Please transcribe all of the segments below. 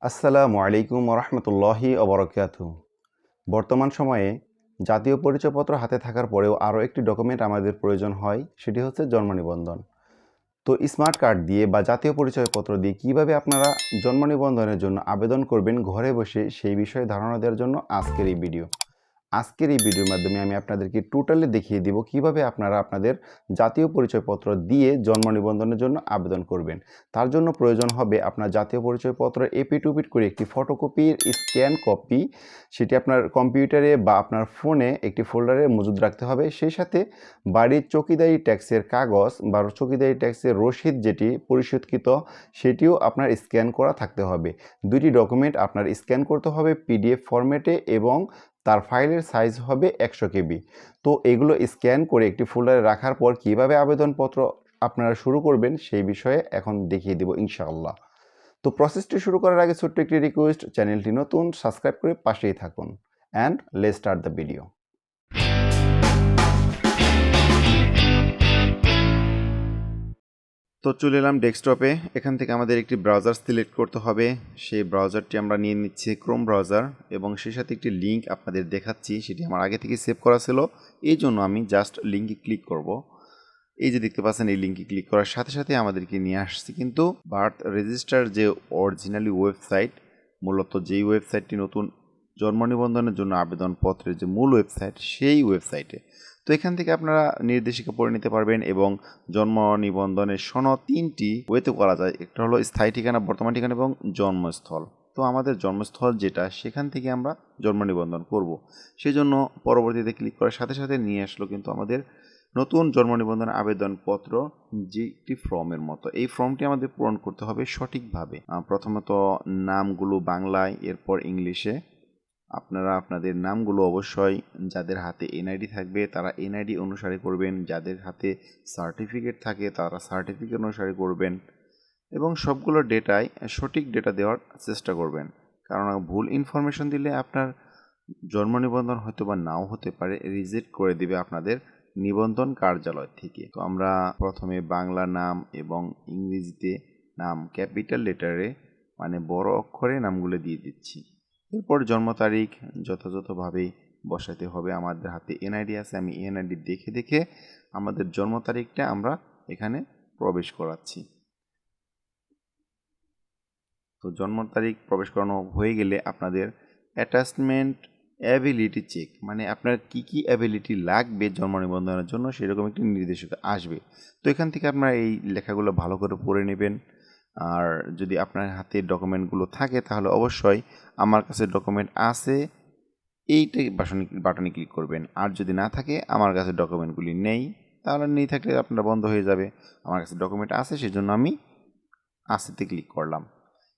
আসসালামু আলাইকুম রহমতুল্লাহি ওবরাকাতুহু। বর্তমান সময়ে জাতীয় পরিচয়পত্র হাতে থাকার পরেও আরও একটি ডকুমেন্ট আমাদের প্রয়োজন হয়, সেটি হচ্ছে জন্ম নিবন্ধন। তো স্মার্ট কার্ড দিয়ে বা জাতীয় পরিচয়পত্র দিয়ে কিভাবে আপনারা জন্ম নিবন্ধনের জন্য আবেদন করবেন ঘরে বসে, সেই বিষয়ে ধারণা দেওয়ার জন্য আজকের এই ভিডিও। আজকের এই ভিডিওর মাধ্যমে আমি আপনাদেরকে টোটালি দেখিয়ে দিব কিভাবে আপনারা আপনাদের জাতীয় পরিচয়পত্র দিয়ে জন্ম নিবন্ধনের জন্য আবেদন করবেন। তার জন্য প্রয়োজন হবে আপনার জাতীয় পরিচয়পত্র এপিটুপিট করে একটি ফটোকপির স্ক্যান কপি, সেটি আপনার কম্পিউটারে বা আপনার ফোনে একটি ফোল্ডারে মজুদ রাখতে হবে। সেই সাথে বাড়ির চৌকিদারি ট্যাক্সের কাগজ বা চৌকিদারি ট্যাক্সের রসিদ যেটি পরিশোধকৃত, সেটিও আপনার স্ক্যান করা থাকতে হবে। দুইটি ডকুমেন্ট আপনার স্ক্যান করতে হবে পিডিএফ ফরম্যাটে এবং তার ফাইলের সাইজ হবে 100 কেবি। তো এগুলো স্ক্যান করে একটি ফোল্ডারে রাখার পর কিভাবে আবেদনপত্র আপনারা শুরু করবেন সেই বিষয়ে এখন দেখিয়ে দেব ইনশাআল্লাহ। তো প্রসেসটি শুরু করার আগে ছোট্ট একটি রিকোয়েস্ট, চ্যানেলটি নতুন, সাবস্ক্রাইব করে পাশেই থাকুন। And let's start the video. তো চলে এলাম ডেস্কটপে। এখান থেকে আমাদের একটি ব্রাউজার সিলেক্ট করতে হবে। সেই ব্রাউজারটি আমরা নিয়ে নিচ্ছি ক্রোম ব্রাউজার, এবং সেই সাথে একটি লিঙ্ক আপনাদের দেখাচ্ছি, সেটি আমার আগে থেকে সেভ করা ছিল, এই জন্য আমি জাস্ট লিঙ্কে ক্লিক করব। এই যে দেখতে পাচ্ছেন, এই লিঙ্কে ক্লিক করার সাথে সাথে আমাদেরকে নিয়ে আসছে কিন্তু বার্থ রেজিস্টার যে অরিজিনালি ওয়েবসাইট, মূলত যেই ওয়েবসাইটটি নতুন জন্ম নিবন্ধনের জন্য আবেদনপত্রের যে মূল ওয়েবসাইট, সেই ওয়েবসাইটে। তো এখান থেকে আপনারা নির্দেশিকা পড়ে নিতে পারবেন, এবং জন্ম নিবন্ধনের সনদ তিনটি ওয়েতে করা যায়। একটা হলো স্থায়ী ঠিকানা, বর্তমান ঠিকানা এবং জন্মস্থল। তো আমাদের জন্মস্থল যেটা, সেখান থেকে আমরা জন্ম নিবন্ধন করব। সেই জন্য পরবর্তীতে ক্লিক করার সাথে সাথে নিয়ে আসলো কিন্তু আমাদের নতুন জন্ম নিবন্ধন আবেদনপত্র, যে একটি ফর্মের মতো। এই ফর্মটি আমাদের পূরণ করতে হবে সঠিকভাবে। প্রথমত নামগুলো বাংলায়, এরপর ইংলিশে। আপনারা আপনাদের নামগুলো অবশ্যই, যাদের হাতে এনআইডি থাকবে তারা এনআইডি অনুসারে করবেন, যাদের হাতে সার্টিফিকেট থাকে তারা সার্টিফিকেট অনুসারে করবেন, এবং সবগুলো ডেটায় সঠিক ডেটা দেওয়ার চেষ্টা করবেন। কারণ ভুল ইনফরমেশন দিলে আপনার জন্ম নিবন্ধন হয়তো বা নাও হতে পারে, রিজেক্ট করে দিবে আপনাদের নিবন্ধন কার্যালয় থেকে। তো আমরা প্রথমে বাংলা নাম এবং ইংরেজিতে নাম ক্যাপিটাল লেটারে, মানে বড় অক্ষরে নামগুলো দিয়ে দিচ্ছি। এরপর জন্ম তারিখ যথাযথভাবে বসাতে হবে। আমাদের হাতে এনআইডি আছে, আমি এনআইডি দেখে দেখে আমাদের জন্ম তারিখটা আমরা এখানে প্রবেশ করাচ্ছি। তো জন্ম তারিখ প্রবেশ করানো হয়ে গেলে আপনাদের অ্যাটাচমেন্ট অ্যাবিলিটি চেক, মানে আপনার কি কি অ্যাবিলিটি লাগবে জন্ম নিবন্ধনের জন্য, সেরকম একটি নির্দেশিকা আসবে। তো এখান থেকে আপনারা এই লেখাগুলো ভালো করে পড়ে নেবেন। আর যদি আপনার হাতে ডকুমেন্টগুলো থাকে তাহলে অবশ্যই আমার কাছে ডকুমেন্ট আছে এইটাই বাটনে ক্লিক করবেন। আর যদি না থাকে, আমার কাছে ডকুমেন্টগুলি নেই, তাহলে নেই থাকলে আপনার বন্ধ হয়ে যাবে। আমার কাছে ডকুমেন্ট আছে, সেজন্য আমি আছেতে ক্লিক করলাম।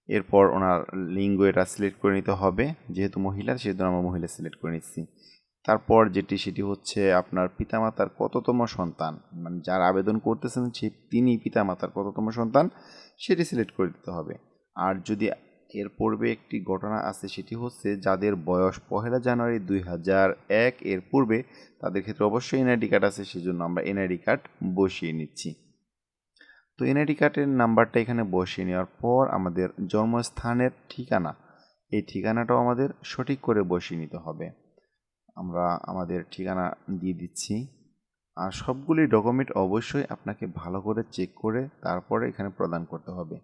এরপর ওনার লিঙ্গ এটা সিলেক্ট করে নিতে হবে, যেহেতু মহিলা সেজন্য আমরা মহিলা সিলেক্ট করে নিচ্ছি। তারপর সেটি হচ্ছে আপনার পিতামাতার কততম সন্তান, মানে যার আবেদন করতেছেন তিনি পিতামাতার কততম সন্তান, সেটি সিলেক্ট করে দিতে হবে। আর যদি এর পূর্বে একটি ঘটনা আছে, সেটি হচ্ছে যাদের বয়স 1 জানুয়ারি 2001 এর পূর্বে, তাদের ক্ষেত্রে অবশ্যই এনআইডি কার্ড আছে, সেজন্য আমরা এনআইডি কার্ড বসিয়ে নিচ্ছি। তো এনআইডি কার্ডের নাম্বারটা এখানে বসিয়ে নেওয়ার পর আমাদের জন্মস্থানের ঠিকানা, এই ঠিকানাটাও আমাদের সঠিক করে বসিয়ে নিতে হবে। আমরা আমাদের ঠিকানা দিয়ে দিচ্ছি। আর সবগুলি ডকুমেন্ট অবশ্যই আপনাকে ভালো করে চেক করে তারপরে এখানে প্রদান করতে হবে।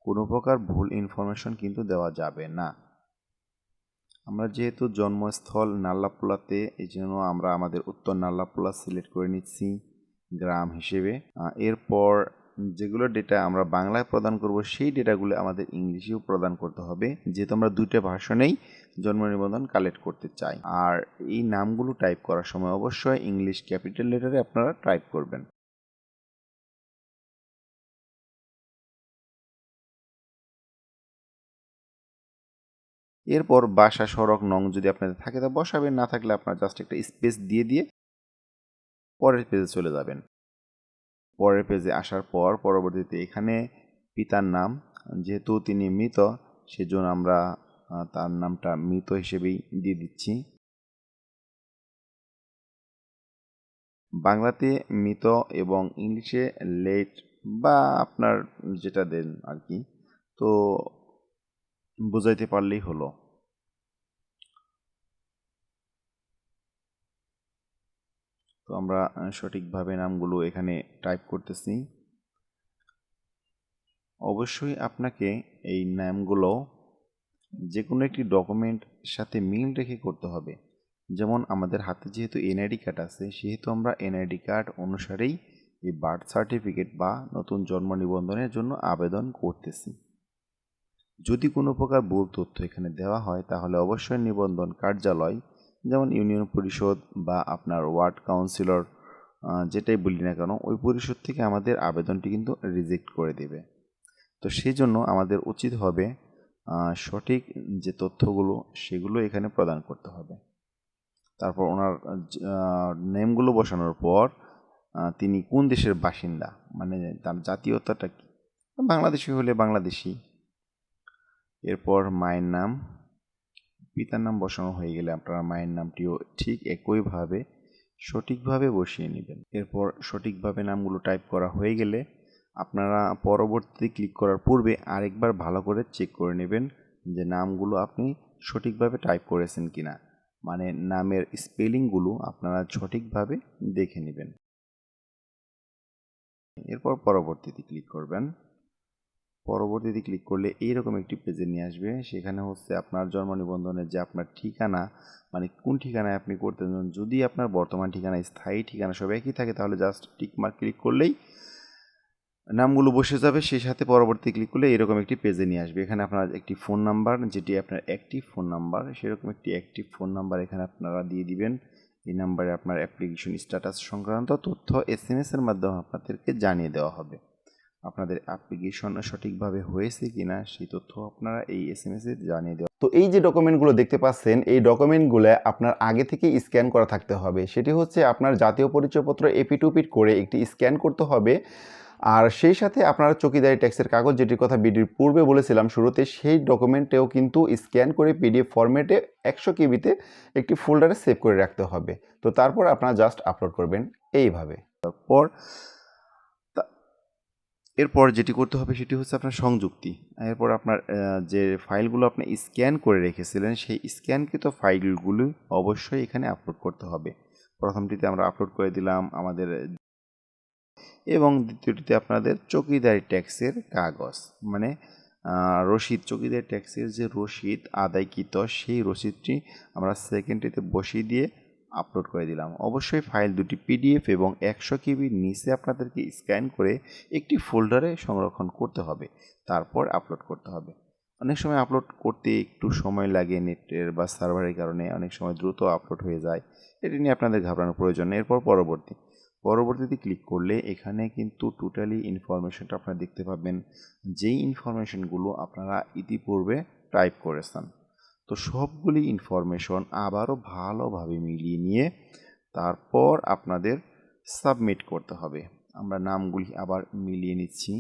কোনো প্রকার ভুল ইনফরমেশন কিন্তু দেওয়া যাবে না। আমরা যেহেতু জন্মস্থল নাল্লাপোলাতে, এই জন্য আমরা আমাদের উত্তর নাল্লাপোলা সিলেক্ট করে নিচ্ছি গ্রাম হিসেবে। এরপর যেগুলো ডেটা আমরা বাংলায় প্রদান করব, সেই ডেটাগুলো আমাদের ইংলিশেও প্রদান করতে হবে, যেহেতু আমরা দুইটা ভাষণেই জন্ম নিবন্ধন কালেক্ট করতে চাই। আর এই নামগুলো টাইপ করার সময় অবশ্যই ইংলিশ ক্যাপিটাল লেটারে আপনারা টাইপ করবেন। এরপর বাসা, সড়ক, নং যদি আপনাদের থাকে তা বসাবেন, না থাকলে আপনারা জাস্ট একটা স্পেস দিয়ে দিয়ে পরের পেজে চলে যাবেন। পরের পেজে আসার পর পরবর্তীতে এখানে পিতার নাম, যেহেতু তিনি মৃত, সেজন্য আমরা তার নামটা মৃত হিসেবেই দিয়ে দিচ্ছি। বাংলাতে মৃত এবং ইংলিশে লেট বা আপনার যেটা দেন আর কি। তো বুঝাইতে পারলেই হলো। তো আমরা সঠিকভাবে নামগুলো এখানে টাইপ করতেছি। অবশ্যই আপনাকে এই নামগুলো যে কোনো একটি ডকুমেন্ট সাথে মিল রেখে করতে হবে। যেমন আমাদের হাতে যেহেতু এনআইডি কার্ড আছে, সেহেতু আমরা এনআইডি কার্ড অনুসারেই এই বার্থ সার্টিফিকেট বা নতুন জন্ম নিবন্ধনের জন্য আবেদন করতেছি। যদি কোনো প্রকার ভুল তথ্য এখানে দেওয়া হয় তাহলে অবশ্যই নিবন্ধন কার্যালয়, যেমন ইউনিয়ন পরিষদ বা আপনার ওয়ার্ড কাউন্সিলর, যেটাই বলি না কেন, ওই পরিষদ থেকে আমাদের আবেদনটি কিন্তু রিজেক্ট করে দেবে। তো সেই জন্য আমাদের উচিত হবে সঠিক যে তথ্যগুলো সেগুলো এখানে প্রদান করতে হবে। তারপর ওনার নেমগুলো বসানোর পর তিনি কোন দেশের বাসিন্দা, মানে তার জাতীয়তাটা কি, বাংলাদেশি হলে বাংলাদেশি। এরপর মায়ের নাম, পিতার নাম বসানো হয়ে গেলে আপনারা মায়ের নামটিও ঠিক একইভাবে সঠিকভাবে বসিয়ে নেবেন। এরপর সঠিকভাবে নামগুলো টাইপ করা হয়ে গেলে আপনারা পরবর্তীতে ক্লিক করার পূর্বে আরেকবার ভালো করে চেক করে নেবেন যে নামগুলো আপনি সঠিকভাবে টাইপ করেছেন কিনা, মানে নামের স্পেলিংগুলো আপনারা সঠিকভাবে দেখে নেবেন। এরপর পরবর্তীতে ক্লিক করবেন। পরবর্তীতে ক্লিক করলে এইরকম একটি পেজে নিয়ে আসবে। সেখানে হচ্ছে আপনার জন্ম নিবন্ধনের যে আপনার ঠিকানা, মানে কোন ঠিকানায় আপনি করতে চান। যদি আপনার বর্তমান ঠিকানা, স্থায়ী ঠিকানা সব একই থাকে তাহলে জাস্ট টিকমার্ক ক্লিক করলেই নামগুলো বসে যাবে। সেই সাথে পরবর্তী ক্লিক করলে এরকম একটি পেজে নিয়ে আসবে। এখানে আপনার একটি ফোন নাম্বার, যেটি আপনার অ্যাক্টিভ ফোন নাম্বার, সেরকম একটি অ্যাক্টিভ ফোন নাম্বার এখানে আপনারা দিয়ে দিবেন। এই নাম্বারে আপনার অ্যাপ্লিকেশন স্ট্যাটাস সংক্রান্ত তথ্য SMS এর মাধ্যমে আপনাদেরকে জানিয়ে দেওয়া হবে। আপনাদের অ্যাপ্লিকেশন সঠিকভাবে হয়েছে কিনা সেই তথ্য আপনারা এই SMS এ জানিয়ে দেওয়া। তো এই যে ডকুমেন্টগুলো দেখতে পাচ্ছেন, এই ডকুমেন্টগুলো আপনার আগে থেকে স্ক্যান করা থাকতে হবে। সেটি হচ্ছে আপনার জাতীয় পরিচয়পত্র এপিটুপিট করে একটি স্ক্যান করতে হবে। আর সেই সাথে আপনার চৌকিদারি ট্যাক্সের কাগজ, যেটির কথা ভিডিওর পূর্বে বলেছিলাম শুরুতে, সেই ডকুমেন্টেও কিন্তু স্ক্যান করে PDF ফরম্যাটে 100 কেবিতে একটি ফোল্ডারে সেভ করে রাখতে হবে। তো তারপর আপনারা জাস্ট আপলোড করবেন এইভাবে। এরপর যেটি করতে হবে সেটি হচ্ছে আপনার সংযুক্তি। এরপর আপনার যে ফাইলগুলো আপনি স্ক্যান করে রেখেছিলেন সেই স্ক্যানকৃত ফাইলগুলো অবশ্যই এখানে আপলোড করতে হবে। প্রথমটিতে আমরা আপলোড করে দিলাম আমাদের, এবং দ্বিতীয়টিতে আপনাদের চৌকিদারি ট্যাক্সের কাগজ, মানে রসিদ, চৌকিদারি ট্যাক্সের যে রসিদ আদায়কৃত সেই রসিদটি আমরা সেকেন্ডটিতে বসিয়ে দিয়ে আপলোড করে দিলাম। অবশ্যই ফাইল দুটি PDF এবং 100 কেবির নিচে আপনাদেরকে স্ক্যান করে একটি ফোল্ডারে সংরক্ষণ করতে হবে, তারপর আপলোড করতে হবে। অনেক সময় আপলোড করতে একটু সময় লাগে, নেটের বা সার্ভারের কারণে অনেক সময় দ্রুত আপলোড হয়ে যায়, এটি নিয়ে আপনাদের ঘাবড়ানোর প্রয়োজন নেই। এরপর পরবর্তীতে ক্লিক করলে এখানে কিন্তু টোটালি ইনফরমেশনটা আপনারা দেখতে পাবেন, যেই ইনফরমেশনগুলো আপনারা ইতিপূর্বে টাইপ করেছেন। তো সবগুলি ইনফরমেশন আবারও ভালোভাবে মিলিয়ে নিয়ে তারপর আপনাদের সাবমিট করতে হবে। আমরা নামগুলি আবার মিলিয়ে নিচ্ছি।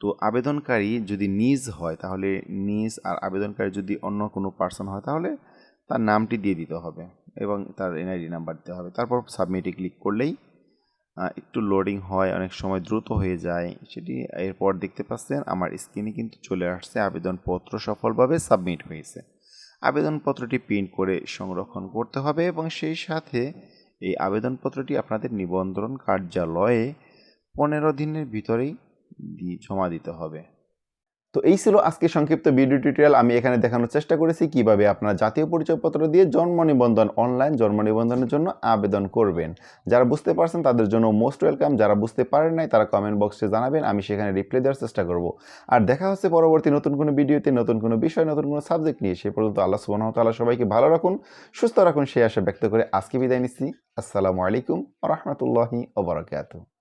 তো আবেদনকারী যদি নিজ হয় তাহলে নিজ, আর আবেদনকারী যদি অন্য কোনো পার্সন হয় তাহলে তার নামটি দিয়ে দিতে হবে এবং তার NID নাম্বার দিতে হবে। তারপর সাবমিটে ক্লিক করলেই একটু লোডিং হয়, অনেক সময় দ্রুত হয়ে যায় সেটি। এরপর দেখতে পাচ্ছেন আমার স্ক্রিনে কিন্তু চলে আসছে আবেদনপত্র সফলভাবে সাবমিট হয়েছে। আবেদনপত্রটি প্রিন্ট করে সংরক্ষণ করতে হবে এবং সেই সাথে এই আবেদনপত্রটি আপনাদের নিবন্ধন কার্যালয়ে 15 দিনের ভিতরেই জমা দিতে হবে। তো এই ছিল আজকে সংক্ষিপ্ত ভিডিও টিউটোরিয়াল। আমি এখানে দেখানোর চেষ্টা করেছি কিভাবে আপনারা জাতীয় পরিচয়পত্র দিয়ে জন্ম নিবন্ধন, অনলাইন জন্ম নিবন্ধনের জন্য আবেদন করবেন। যারা বুঝতে পারছেন তাদের জন্য মোস্ট ওয়েলকাম, যারা বুঝতে পারেন নাই তারা কমেন্ট বক্সে জানাবেন, আমি সেখানে রিপ্লাই দেওয়ার চেষ্টা করব। আর দেখা হচ্ছে পরবর্তী নতুন কোনো ভিডিওতে, নতুন কোনো বিষয়, নতুন কোনো সাবজেক্ট নিয়ে। সে পর্যন্ত আল্লাহ সুবহানাহু ওয়া তাআলা সবাইকে ভালো রাখুন, সুস্থ রাখুন, সেই আশা ব্যক্ত করে আজকে বিদায় নিচ্ছি। আসসালামু আলাইকুম ওয়া রাহমাতুল্লাহি ওয়া বারাকাতুহু।